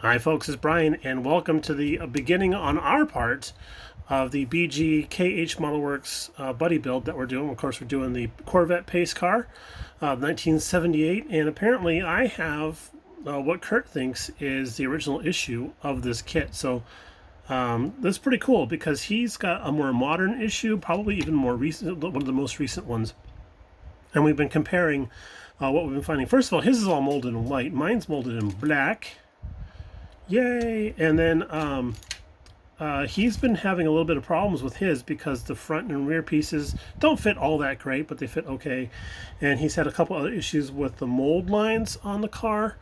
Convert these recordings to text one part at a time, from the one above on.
Hi folks, it's Brian and welcome to the beginning on our part of the BG KH Model Works buddy build that we're doing. Of course, we're doing the Corvette pace car, 1978, and apparently I have what Kurt thinks is the original issue of this kit. So that's pretty cool because he's got a more modern issue, probably even more recent, one of the most recent ones. And we've been comparing what we've been finding. First of all, his is all molded in white. Mine's molded in black. Yay! And then he's been having a little bit of problems with his because the front and rear pieces don't fit all that great, but they fit okay. And he's had a couple other issues with the mold lines on the car,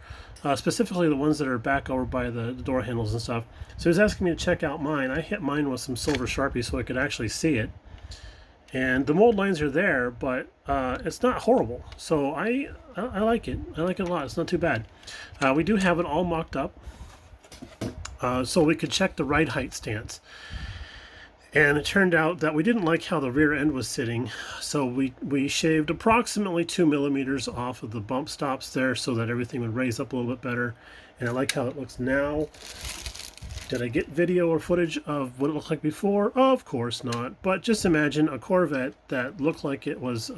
specifically the ones that are back over by the door handles and stuff. So he's asking me to check out mine. I hit mine with some silver Sharpie so I could actually see it. And the mold lines are there, but it's not horrible. So I like it. I like it a lot. It's not too bad. We do have it all mocked up. So we could check the ride height stance. And it turned out that we didn't like how the rear end was sitting. So we shaved approximately 2 millimeters off of the bump stops there so that everything would raise up a little bit better. And I like how it looks now. Did I get video or footage of what it looked like before? Of course not. But just imagine a Corvette that looked like it was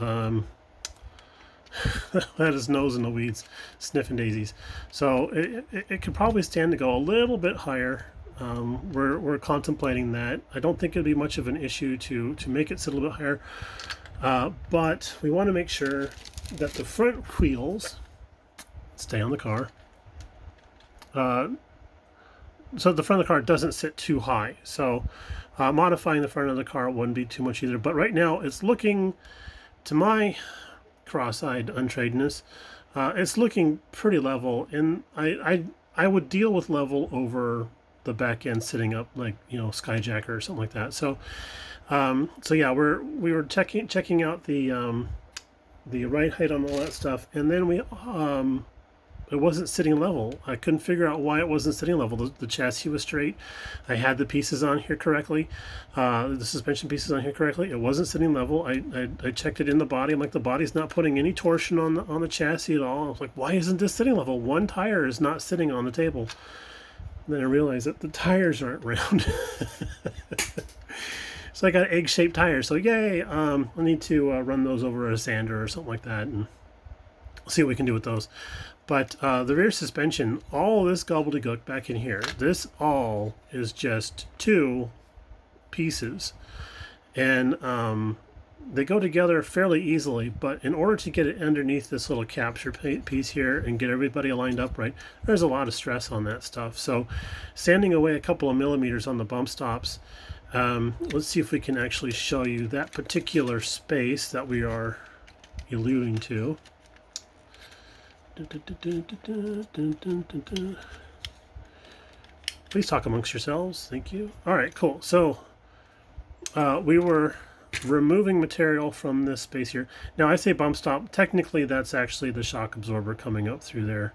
had his nose in the weeds, sniffing daisies. So it could probably stand to go a little bit higher. We're contemplating that. I don't think it'd be much of an issue to make it sit a little bit higher. But we want to make sure that the front wheels stay on the car. So the front of the car doesn't sit too high. So modifying the front of the car wouldn't be too much either. But right now it's looking, to my cross-eyed untradedness, it's looking pretty level, and I would deal with level over the back end sitting up like, you know, Skyjacker or something like that. So yeah, we were checking out the ride height on all that stuff, and then we it wasn't sitting level. I couldn't figure out why it wasn't sitting level. The chassis was straight. I had the pieces on here correctly, the suspension pieces on here correctly. It wasn't sitting level. I checked it in the body. I'm like, the body's not putting any torsion on the chassis at all. I was like, why isn't this sitting level? One tire is not sitting on the table. And then I realized that the tires aren't round. So I got egg-shaped tires. So yay! I need to run those over a sander or something like that and see what we can do with those. But the rear suspension, all this gobbledygook back in here, this all is just two pieces. And they go together fairly easily, but in order to get it underneath this little capture piece here and get everybody lined up right, there's a lot of stress on that stuff. So sanding away a couple of millimeters on the bump stops, let's see if we can actually show you that particular space that we are alluding to. Please talk amongst yourselves. Thank you. All right, cool. So we were removing material from this space here. Now I say bump stop. Technically, that's actually the shock absorber coming up through there.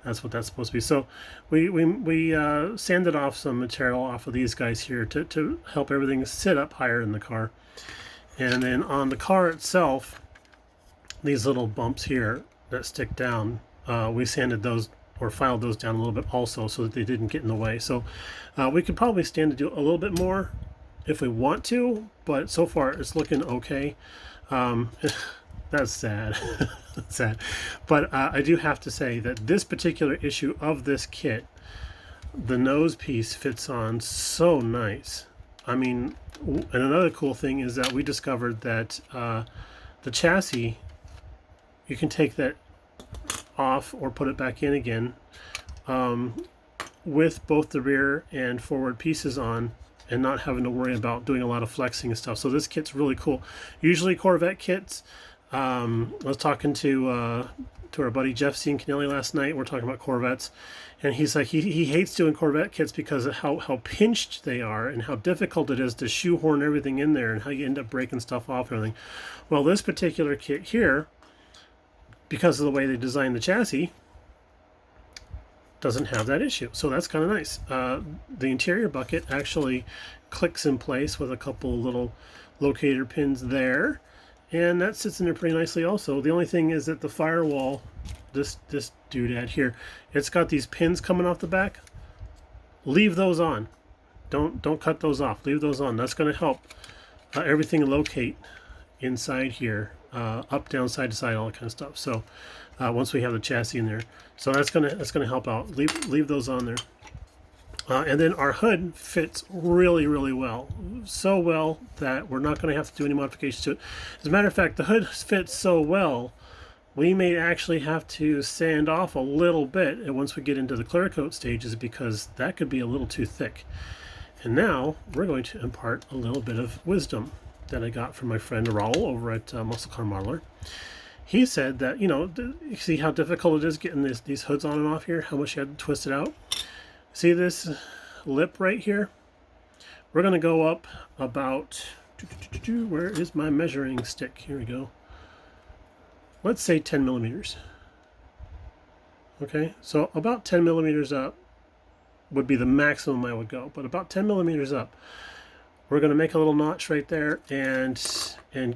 That's what that's supposed to be. So we sanded off some material off of these guys here to help everything sit up higher in the car. And then on the car itself, these little bumps here that stick down, we sanded those or filed those down a little bit also so that they didn't get in the way. So we could probably stand to do a little bit more if we want to, but so far it's looking okay. That's sad. Sad. But I do have to say that this particular issue of this kit, the nose piece fits on so nice. I mean, and another cool thing is that we discovered that the chassis, you can take that off or put it back in again with both the rear and forward pieces on and not having to worry about doing a lot of flexing and stuff. So this kit's really cool. Usually Corvette kits, I was talking to our buddy Jeff Ciancanelli last night. We're talking about Corvettes, and he's like, he hates doing Corvette kits because of how pinched they are and how difficult it is to shoehorn everything in there and how you end up breaking stuff off and everything. Well, this particular kit here, because of the way they designed the chassis, doesn't have that issue. So that's kind of nice. The interior bucket actually clicks in place with a couple little locator pins there, and that sits in there pretty nicely also. The only thing is that the firewall, this doodad here, it's got these pins coming off the back. leave those on. Don't cut those off. Leave those on. That's going to help everything locate inside here, up, down, side to side, all that kind of stuff. So once we have the chassis in there, so that's gonna help out. Leave those on there. And then our hood fits really, really well. So well that we're not going to have to do any modifications to it. As a matter of fact, the hood fits so well, we may actually have to sand off a little bit and once we get into the clear coat stages, because that could be a little too thick. And now we're going to impart a little bit of wisdom that I got from my friend Raul over at Muscle Car Modeler. He said that, you know, you see how difficult it is getting these hoods on and off here, how much you had to twist it out. See this lip right here? We're going to go up about, where is my measuring stick? Here we go. Let's say 10 millimeters. Okay, so about 10 millimeters up would be the maximum I would go, but about 10 millimeters up. We're going to make a little notch right there and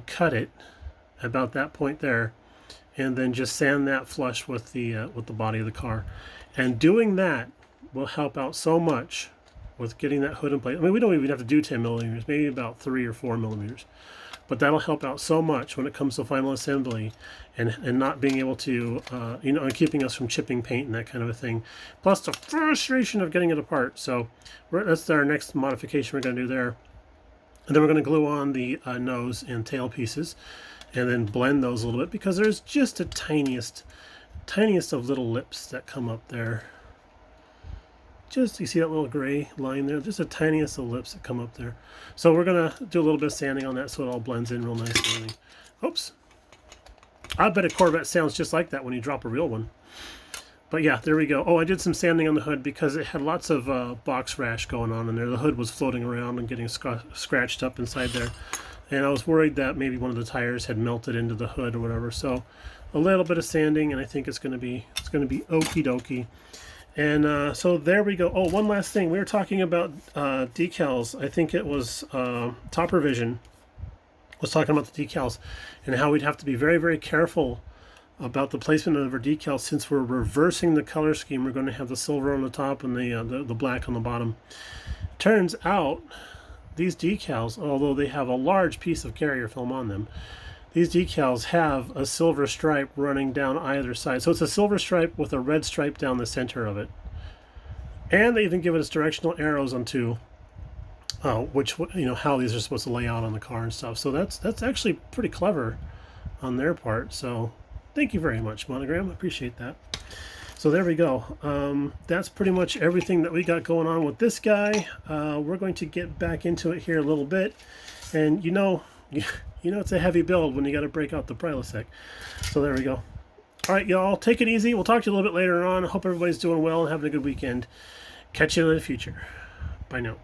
cut it about that point there, and then just sand that flush with the body of the car. And doing that will help out so much with getting that hood in place. I mean, we don't even have to do 10 millimeters, maybe about 3 or 4 millimeters. But that'll help out so much when it comes to final assembly and not being able to, you know, and keeping us from chipping paint and that kind of a thing. Plus the frustration of getting it apart. So that's our next modification we're going to do there. And then we're going to glue on the nose and tail pieces and then blend those a little bit, because there's just the tiniest of little lips that come up there. Just, you see that little gray line there? Just the tiniest of lips that come up there. So we're going to do a little bit of sanding on that so it all blends in real nicely. Oops. I bet a Corvette sounds just like that when you drop a real one. But yeah, there we go. Oh, I did some sanding on the hood because it had lots of box rash going on in there. The hood was floating around and getting scratched up inside there. And I was worried that maybe one of the tires had melted into the hood or whatever. So a little bit of sanding, and I think it's going to be okie dokie. And so there we go. Oh, one last thing. We were talking about decals. I think it was Topper Vision was talking about the decals and how we'd have to be very, very careful about the placement of our decals. Since we're reversing the color scheme, we're going to have the silver on the top and the black on the bottom. Turns out these decals, although they have a large piece of carrier film on them, these decals have a silver stripe running down either side. So it's a silver stripe with a red stripe down the center of it. And they even give us directional arrows onto which, you know, how these are supposed to lay out on the car and stuff. So that's actually pretty clever on their part. So thank you very much, Monogram. I appreciate that. So there we go. That's pretty much everything that we got going on with this guy. We're going to get back into it here a little bit. And you know it's a heavy build when you got to break out the Prilosec. So there we go. All right, y'all, take it easy. We'll talk to you a little bit later on. I hope everybody's doing well and having a good weekend. Catch you in the future. Bye now.